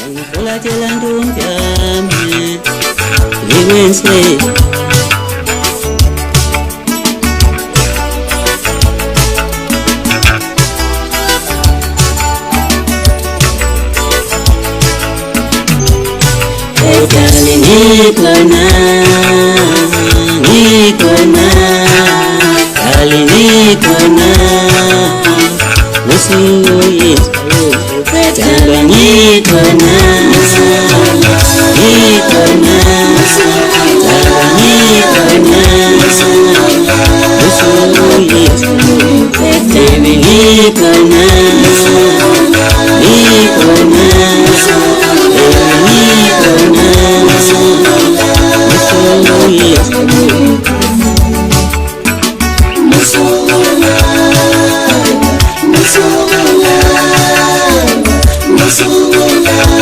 Hola jalan jami, Wednesday. Kali nikona, kali nikona, musuye, kali nikona, baby nikona, Masuk